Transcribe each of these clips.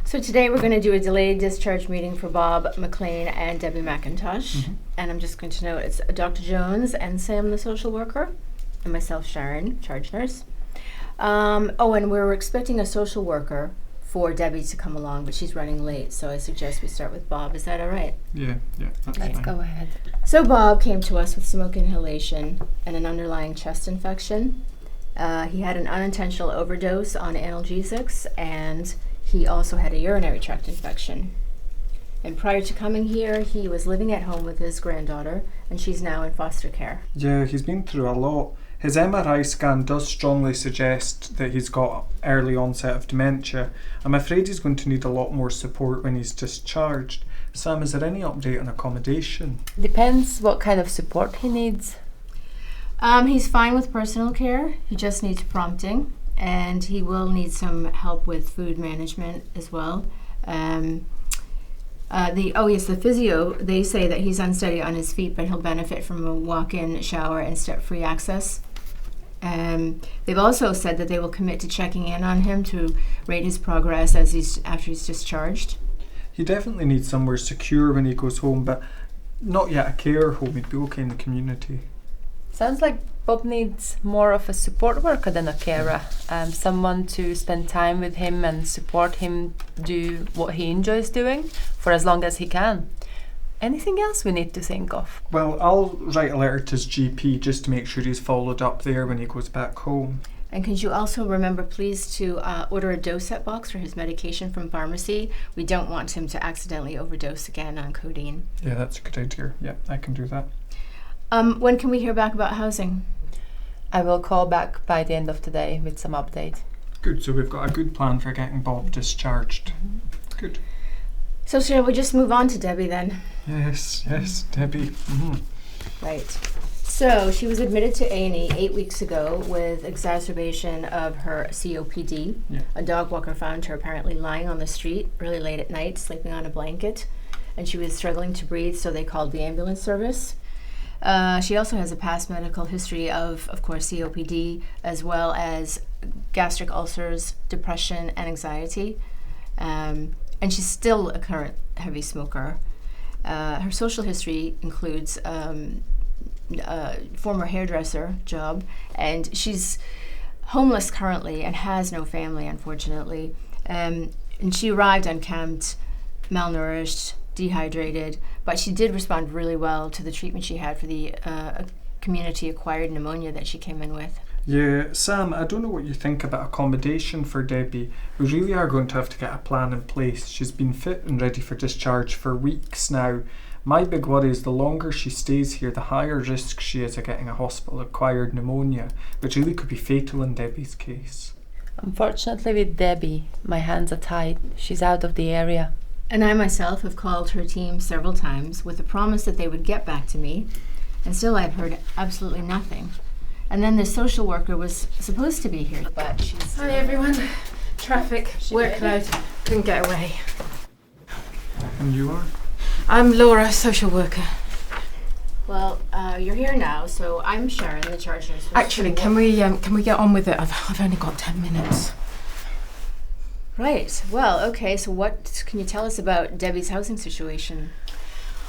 So today we're going to do a delayed discharge meeting for Bob McLean and Debbie McIntosh. Mm-hmm. And I'm just going to note it's Dr. Jones and Sam, the social worker, and myself, Sharon, charge nurse. And we're expecting a social worker for Debbie to come along, but she's running late, so I suggest we start with Bob. Is that all right? Yeah, that's Let's fine. go ahead. So Bob came to us with smoke inhalation and an underlying chest infection. He had an unintentional overdose on analgesics, and he also had a urinary tract infection. And prior to coming here, he was living at home with his granddaughter, and she's now in foster care. Yeah, he's been through a lot. His MRI scan does strongly suggest that he's got early onset of dementia. I'm afraid he's going to need a lot more support when he's discharged. Sam, is there any update on accommodation? Depends what kind of support he needs. He's fine with personal care. He just needs prompting, and he will need some help with food management as well. The physio, they say that he's unsteady on his feet, but he'll benefit from a walk-in shower and step-free access. They've also said that they will commit to checking in on him to rate his progress after he's discharged. He definitely needs somewhere secure when he goes home, but not yet a care home. He'd be okay in the community. Sounds like Bob needs more of a support worker than a carer. Someone to spend time with him and support him do what he enjoys doing for as long as he can. Anything else we need to think of? Well, I'll write a letter to his GP just to make sure he's followed up there when he goes back home. And could you also remember, please, to order a dose set box for his medication from pharmacy? We don't want him to accidentally overdose again on codeine. Yeah, that's a good idea. Yeah, I can do that. When can we hear back about housing? I will call back by the end of today with some update. Good, so we've got a good plan for getting Bob discharged. Good. So shall we just move on to Debbie then? Yes, Debbie. Mm-hmm. Right. So she was admitted to A&E 8 weeks ago with exacerbation of her COPD. Yeah. A dog walker found her apparently lying on the street really late at night, sleeping on a blanket, and she was struggling to breathe, so they called the ambulance service. She also has a past medical history of course, COPD, as well as gastric ulcers, depression, and anxiety. And she's still a current heavy smoker. Her social history includes former hairdresser job, and she's homeless currently and has no family, unfortunately. And she arrived uncamped, malnourished, dehydrated, but she did respond really well to the treatment she had for the community-acquired pneumonia that she came in with. Yeah, Sam, I don't know what you think about accommodation for Debbie. We really are going to have to get a plan in place. She's been fit and ready for discharge for weeks now. My big worry is the longer she stays here, the higher risk she is of getting a hospital-acquired pneumonia, which really could be fatal in Debbie's case. Unfortunately with Debbie, my hands are tied. She's out of the area. And I myself have called her team several times with the promise that they would get back to me, and still I've heard absolutely nothing. And then the social worker was supposed to be here, but she's... Hi everyone. Traffic, workload, couldn't get away. And you are? I'm Laura, social worker. Well, you're here now, so I'm Sharon, the charge nurse. Actually, can we get on with it? I've only got 10 minutes. Right. Well, okay, so what can you tell us about Debbie's housing situation?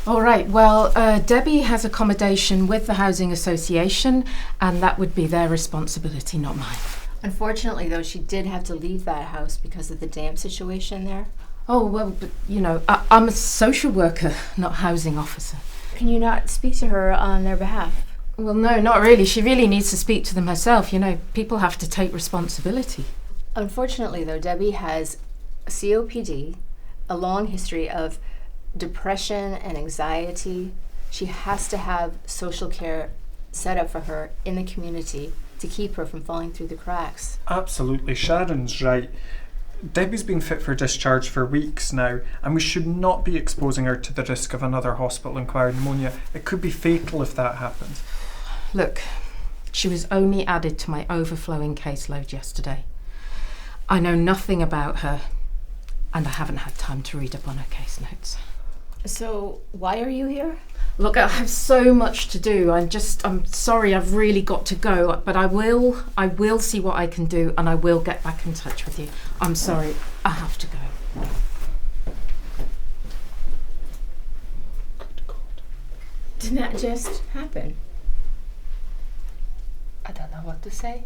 All right, well, Debbie has accommodation with the Housing Association, and that would be their responsibility, not mine. Unfortunately, though, she did have to leave that house because of the damp situation there. Oh, well, but, I'm a social worker, not housing officer. Can you not speak to her on their behalf? Well, no, not really. She really needs to speak to them herself. People have to take responsibility. Unfortunately, though, Debbie has COPD, a long history of depression and anxiety. She has to have social care set up for her in the community to keep her from falling through the cracks. Absolutely, Sharon's right. Debbie's been fit for discharge for weeks now, and we should not be exposing her to the risk of another hospital-acquired pneumonia. It could be fatal if that happens. Look, she was only added to my overflowing caseload yesterday. I know nothing about her, and I haven't had time to read up on her case notes. So, why are you here? Look, I have so much to do. I'm sorry, I've really got to go, but I will see what I can do, and I will get back in touch with you. I'm sorry, I have to go. Good God. Didn't that just happen? I don't know what to say.